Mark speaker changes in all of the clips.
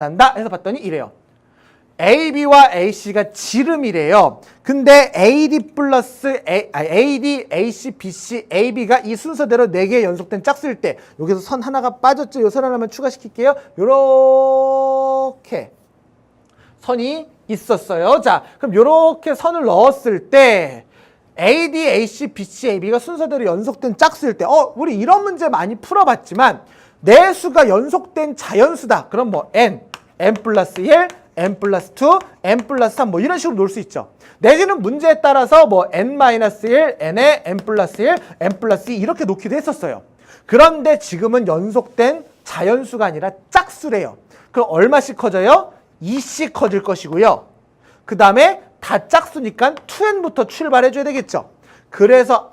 Speaker 1: 난다 해서 봤더니 이래요. AB와 AC가 지름이래요. 근데 AD 플러스 AD, AC, BC, AB가 이 순서대로 4개 연속된 짝수일 때 여기서 선 하나가 빠졌죠. 요 선 하나만 추가시킬게요. 요렇게 선이 있었어요. 자, 그럼 요렇게 선을 넣었을 때 AD, AC, BC, AB가 순서대로 연속된 짝수일 때 우리 이런 문제 많이 풀어봤지만 내 수가 연속된 자연수다. 그럼 뭐 n 플러스 1, n 플러스 2, n 플러스 3 뭐 이런 식으로 놓을 수 있죠. 내지는 문제에 따라서 뭐 n-1, n에 n 플러스 1, n 플러스 2 이렇게 놓기도 했었어요. 그런데 지금은 연속된 자연수가 아니라 짝수래요. 그럼 얼마씩 커져요? 2씩 커질 것이고요. 그 다음에 다 짝수니까 2n부터 출발해줘야 되겠죠. 그래서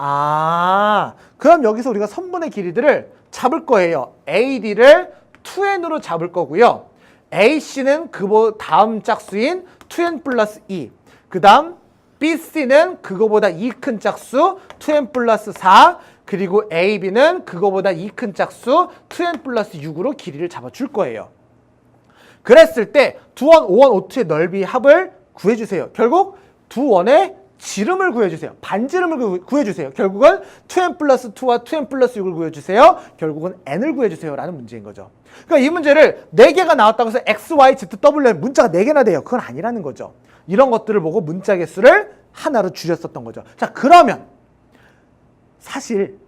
Speaker 1: 그럼 여기서 우리가 선분의 길이들을 잡을 거예요. AD를 2n으로 잡을 거고요. AC는 그 다음 짝수인 2n 플러스 2. 그 다음 BC는 그거보다 2 큰 짝수 2n 플러스 4. 그리고 AB는 그거보다 2 큰 짝수 2n 플러스 6으로 길이를 잡아줄 거예요. 그랬을 때 두원, 5원, 5투의 넓이 합을 구해주세요. 결국 두 원의 지름을 구해주세요. 반지름을 구해주세요. 결국은 2n 플러스 2와 2n 플러스 6을 구해주세요. 결국은 n을 구해주세요. 라는 문제인 거죠. 그러니까 이 문제를 4개가 나왔다고 해서 x, y, z, w 문자가 4개나 돼요. 그건 아니라는 거죠. 이런 것들을 보고 문자 개수를 하나로 줄였었던 거죠. 자, 그러면 사실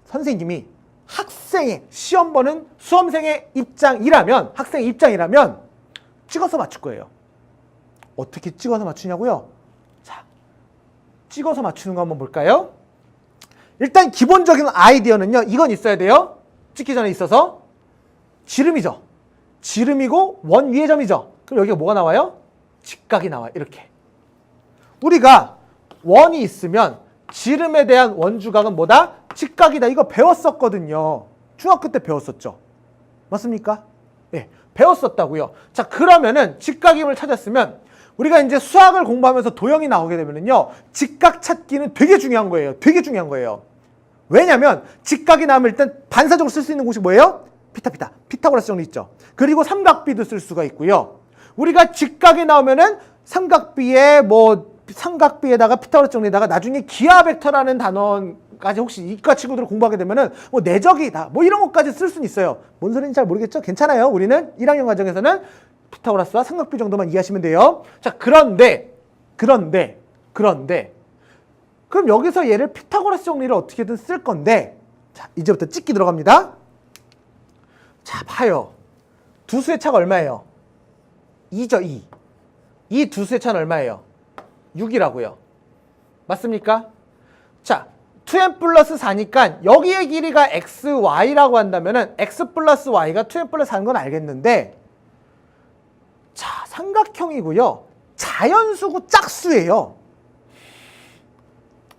Speaker 1: 선생님이 학생의 시험 보는 수험생의 입장이라면 찍어서 맞출 거예요. 어떻게 찍어서 맞추냐고요? 자, 찍어서 맞추는 거 한번 볼까요? 일단 기본적인 아이디어는요. 이건 있어야 돼요. 찍기 전에 있어서 지름이죠. 지름이고 원 위의 점이죠. 그럼 여기가 뭐가 나와요? 직각이 나와요. 이렇게. 우리가 원이 있으면 지름에 대한 원주각은 뭐다? 직각이다. 이거 배웠었거든요. 중학교 때 배웠었죠. 맞습니까? 네, 배웠었다고요. 자, 그러면은 직각임을 찾았으면 우리가 이제 수학을 공부하면서 도형이 나오게 되면은요, 직각 찾기는 되게 중요한 거예요. 되게 중요한 거예요. 왜냐면 직각이 나오면 일단 반사적으로 쓸 수 있는 공식 뭐예요? 피타고라스 정리 있죠. 그리고 삼각비도 쓸 수가 있고요. 우리가 직각이 나오면은 삼각비에다가 피타고라스 정리에다가 나중에 기하 벡터라는 단어까지 혹시 이과 친구들 공부하게 되면은 뭐 내적이다 뭐 이런 것까지 쓸 수는 있어요. 뭔 소리인지 잘 모르겠죠? 괜찮아요. 우리는 1학년 과정에서는 피타고라스와 삼각비 정도만 이해하시면 돼요. 자, 그런데 그럼 여기서 얘를 피타고라스 정리를 어떻게든 쓸 건데, 자, 이제부터 찍기 들어갑니다. 자, 봐요. 두 수의 차가 얼마예요? 2죠, 2. 이 두 수의 차는 얼마예요? 6이라고요. 맞습니까? 자, 2n 플러스 4니까 여기의 길이가 x, y라고 한다면은 x 플러스 y가 2n 플러스 4인 건 알겠는데, 자, 삼각형이고요. 자연수고 짝수예요.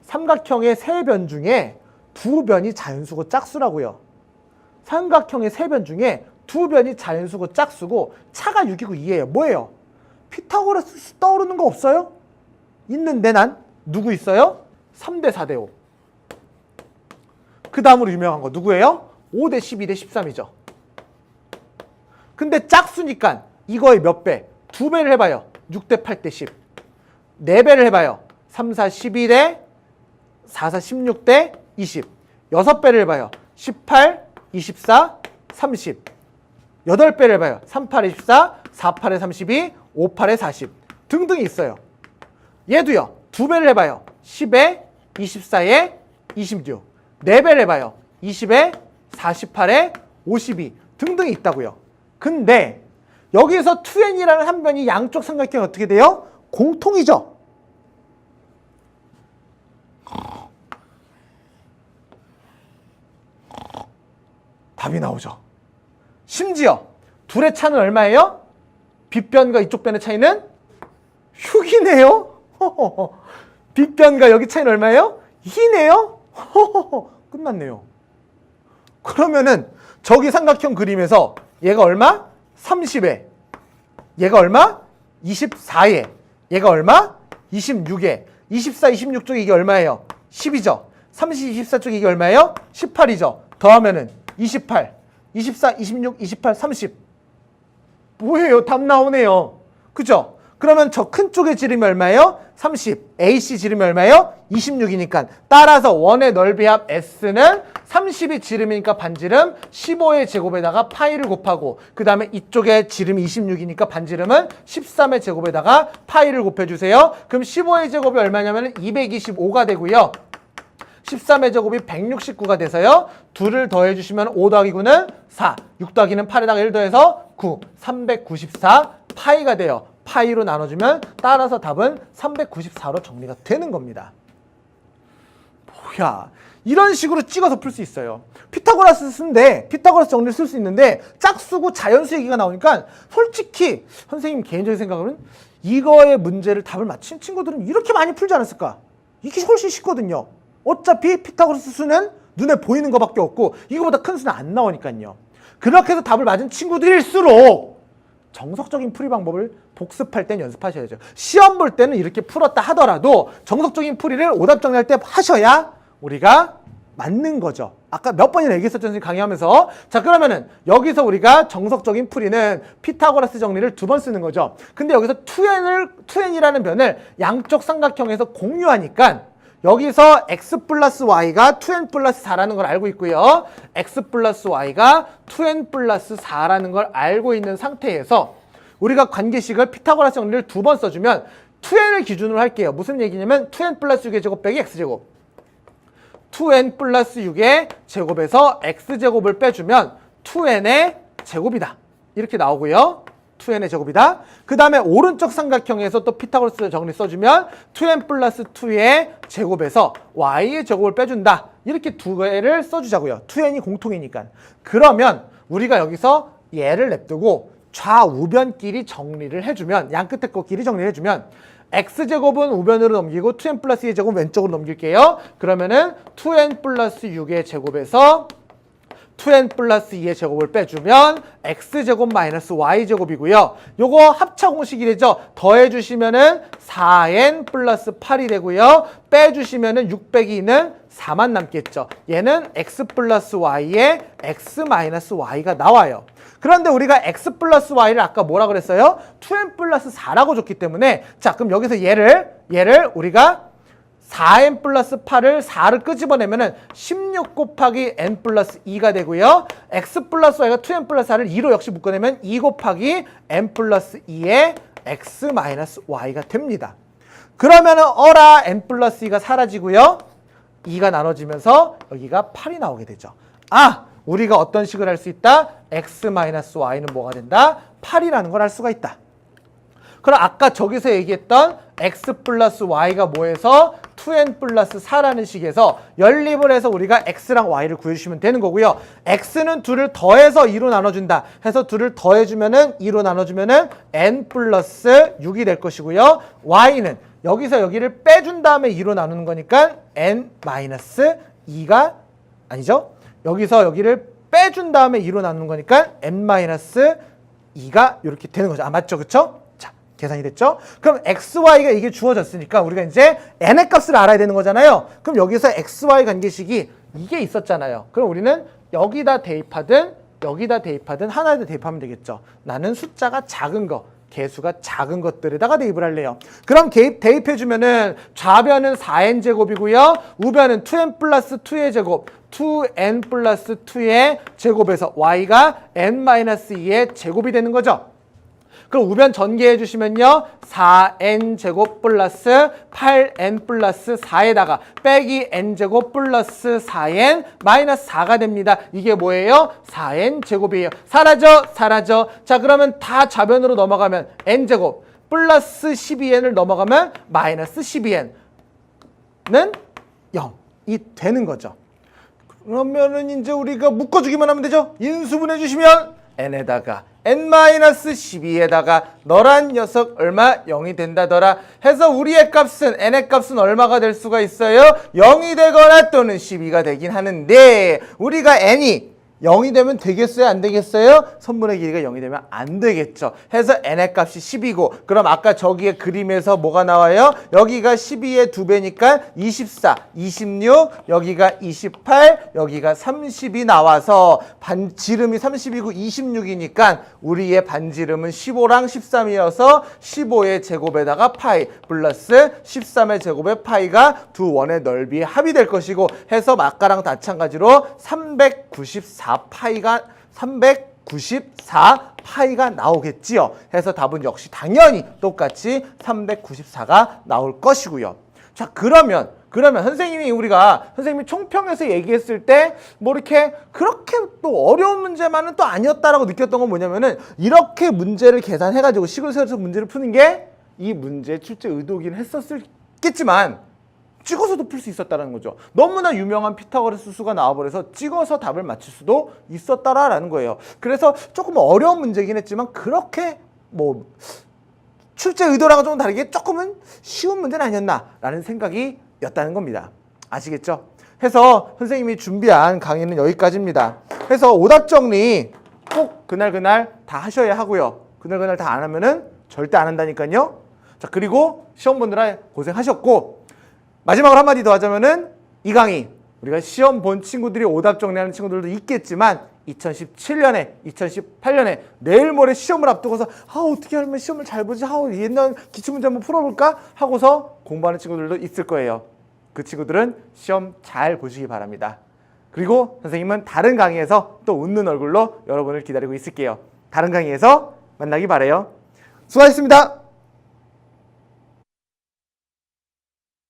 Speaker 1: 삼각형의 3변 중에 2변이 자연수고 짝수라고요. 삼각형의 3변 중에 2변이 자연수고 짝수고 차가 6이고 2예요. 뭐예요? 피타고라스 떠오르는 거 없어요? 있는데 난 누구 있어요? 3대 4대 5. 그 다음으로 유명한 거 누구예요? 5대 12대 13이죠. 근데 짝수니까 이거의 몇 배? 2배를 해봐요. 6대 8대 10. 4배를 해봐요. 3, 4, 12대 4, 4, 16대 20. 6배를 해봐요. 18, 24, 30. 8배를 해봐요. 3, 8, 24, 4, 8에 32, 5, 8에 40. 등등이 있어요. 얘도요. 2배를 해봐요. 10에 24에 26. 4배를 해봐요. 20에 48에 52. 등등이 있다고요. 근데 여기서 2n이라는 한 변이 양쪽 삼각형이 어떻게 돼요? 공통이죠. 답이 나오죠. 심지어 둘의 차는 얼마예요? 빗변과 이쪽 변의 차이는 6이네요. 빗변과 여기 차이는 얼마예요? 2네요. 끝났네요. 그러면은 저기 삼각형 그림에서 얘가 얼마? 30에 얘가 얼마? 24에 얘가 얼마? 26에 24, 26 쪽에 이게 얼마예요? 10이죠. 30, 24 쪽에 이게 얼마예요? 18이죠. 더하면은 28, 24, 26, 28, 30. 뭐예요? 답 나오네요. 그죠? 그러면 저 큰 쪽의 지름이 얼마예요? 30. AC 지름이 얼마예요? 26이니까. 따라서 원의 넓이 합 S는 30이 지름이니까 반지름 15의 제곱에다가 파이를 곱하고 그 다음에 이쪽에 지름이 26이니까 반지름은 13의 제곱에다가 파이를 곱해주세요. 그럼 15의 제곱이 얼마냐면 225가 되고요. 13의 제곱이 169가 돼서요. 2를 더해주시면 5 더하기 9는 4. 6 더하기는 8에다가 1 더해서 9. 394 파이가 돼요. 파이로 나눠주면 따라서 답은 394로 정리가 되는 겁니다. 뭐야. 이런 식으로 찍어서 풀 수 있어요. 피타고라스 쓴데 피타고라스 정리를 쓸 수 있는데 짝수고 자연수 얘기가 나오니까 솔직히 선생님 개인적인 생각으로는 이거의 문제를 답을 맞힌 친구들은 이렇게 많이 풀지 않았을까? 이게 훨씬 쉽거든요. 어차피 피타고라스 수는 눈에 보이는 것밖에 없고 이거보다 큰 수는 안 나오니까요. 그렇게 해서 답을 맞은 친구들일수록 정석적인 풀이 방법을 복습할 땐 연습하셔야죠. 시험 볼 때는 이렇게 풀었다 하더라도 정석적인 풀이를 오답 정리할 때 하셔야 우리가 맞는 거죠. 아까 몇 번이나 얘기했었죠, 선생님 강의하면서. 자, 그러면은 여기서 우리가 정석적인 풀이는 피타고라스 정리를 2번 쓰는 거죠. 근데 여기서 2n이라는 변을 양쪽 삼각형에서 공유하니까 여기서 x 플러스 y가 2n 플러스 4라는 걸 알고 있고요. x 플러스 y가 2n 플러스 4라는 걸 알고 있는 상태에서 우리가 관계식을 피타고라스 정리를 2번 써주면 2n을 기준으로 할게요. 무슨 얘기냐면 2n 플러스 6의 제곱 빼기 x제곱 2n 플러스 6의 제곱에서 x제곱을 빼주면 2n의 제곱이다. 이렇게 나오고요. 2n의 제곱이다. 그 다음에 오른쪽 삼각형에서 또 피타고라스 정리 써주면 2n 플러스 2의 제곱에서 y의 제곱을 빼준다. 이렇게 두 개를 써주자고요. 2n이 공통이니까. 그러면 우리가 여기서 얘를 냅두고 좌우변끼리 정리를 해주면 양 끝에 거끼리 정리를 해주면 x제곱은 우변으로 넘기고 2n 플러스 2의 제곱은 왼쪽으로 넘길게요. 그러면은 2n 플러스 6의 제곱에서 2n 플러스 2의 제곱을 빼주면 x제곱 마이너스 y제곱이고요. 요거 합차 공식이 되죠. 더해주시면은 4n 플러스 8이 되고요. 빼주시면은 6 빼기 2는 4만 남겠죠. 얘는 x 플러스 y에 x 마이너스 y가 나와요. 그런데 우리가 x 플러스 y를 아까 뭐라 그랬어요? 2n 플러스 4라고 줬기 때문에 자, 그럼 여기서 얘를 우리가 4n 플러스 8을 4를 끄집어내면은 16 곱하기 n 플러스 2가 되고요. x 플러스 y가 2n 플러스 4를 2로 역시 묶어내면 2 곱하기 n 플러스 2의 x 마이너스 y가 됩니다. 그러면은 어라 n 플러스 2가 사라지고요. 2가 나눠지면서 여기가 8이 나오게 되죠. 아! 우리가 어떤 식을 할 수 있다? x 마이너스 y는 뭐가 된다? 8이라는 걸 알 수가 있다. 그럼 아까 저기서 얘기했던 x 플러스 y가 뭐해서 2n 플러스 4라는 식에서 연립을 해서 우리가 x랑 y를 구해주시면 되는 거고요. x는 2를 더해서 2로 나눠준다. 해서 2를 더해주면은 2로 나눠주면은 n 플러스 6이 될 것이고요. y는 여기서 여기를 빼준 다음에 2로 나누는 거니까 n 마이너스 2가 아니죠. 여기서 여기를 빼준 다음에 2로 나누는 거니까 n 마이너스 2가 이렇게 되는 거죠. 아, 맞죠? 그쵸? 자, 계산이 됐죠? 그럼 xy가 이게 주어졌으니까 우리가 이제 n의 값을 알아야 되는 거잖아요. 그럼 여기서 xy 관계식이 이게 있었잖아요. 그럼 우리는 여기다 대입하든 여기다 대입하든 하나에다 대입하면 되겠죠. 나는 숫자가 작은 거, 개수가 작은 것들에다가 대입을 할래요. 그럼 대입해주면은 좌변은 4n 제곱이고요. 우변은 2n 플러스 2의 제곱, 2n 플러스 2의 제곱에서 y가 n 마이너스 2의 제곱이 되는 거죠. 그럼 우변 전개해 주시면요. 4n 제곱 플러스 8n 플러스 4에다가 빼기 n 제곱 플러스 4n 마이너스 4가 됩니다. 이게 뭐예요? 4n 제곱이에요. 사라져, 사라져. 자, 그러면 다 좌변으로 넘어가면 n 제곱 플러스 12n을 넘어가면 마이너스 12n는 0이 되는 거죠. 그러면은 이제 우리가 묶어주기만 하면 되죠. 인수분해 주시면 n에다가 n-12에다가 너란 녀석 얼마? 0이 된다더라 해서 우리의 값은 n의 값은 얼마가 될 수가 있어요? 0이 되거나 또는 12가 되긴 하는데 우리가 n이 0이 되면 되겠어요? 안 되겠어요? 선분의 길이가 0이 되면 안 되겠죠. 해서 n의 값이 10이고 그럼 아까 저기에 그림에서 뭐가 나와요? 여기가 12의 2배니까 24, 26, 여기가 28, 여기가 30이 나와서 반지름이 30이고 26이니까 우리의 반지름은 15랑 13이어서 15의 제곱에다가 파이 플러스 13의 제곱에 파이가 두 원의 넓이의 합이 될 것이고 해서 아까랑 마찬가지로 394파이가 나오겠지요. 해서 답은 역시 당연히 똑같이 394가 나올 것이고요. 자, 그러면 선생님이 총평에서 얘기했을 때 뭐 이렇게 그렇게 또 어려운 문제만은 또 아니었다라고 느꼈던 건 뭐냐면은 이렇게 문제를 계산해가지고 식을 세워서 문제를 푸는 게 이 문제의 출제 의도긴 했었겠지만 찍어서도 풀 수 있었다는 거죠. 너무나 유명한 피타고라스 수가 나와버려서 찍어서 답을 맞출 수도 있었다라는 거예요. 그래서 조금 어려운 문제긴 했지만 그렇게 뭐 출제 의도랑은 좀 다르게 조금은 쉬운 문제는 아니었나라는 생각이 였다는 겁니다. 아시겠죠? 해서 선생님이 준비한 강의는 여기까지입니다. 해서 오답 정리 꼭 그날 다 하셔야 하고요. 그날 다 안 하면은 절대 안 한다니까요. 자, 그리고 시험 보느라 고생하셨고 마지막으로 한마디 더 하자면은 이 강의 우리가 시험 본 친구들이 오답 정리하는 친구들도 있겠지만 2017년에 2018년에 내일 모레 시험을 앞두고서 어떻게 하면 시험을 잘 보지? 옛날 기출문제 한번 풀어볼까? 하고서 공부하는 친구들도 있을 거예요. 그 친구들은 시험 잘 보시기 바랍니다. 그리고 선생님은 다른 강의에서 또 웃는 얼굴로 여러분을 기다리고 있을게요. 다른 강의에서 만나기 바라요. 수고하셨습니다.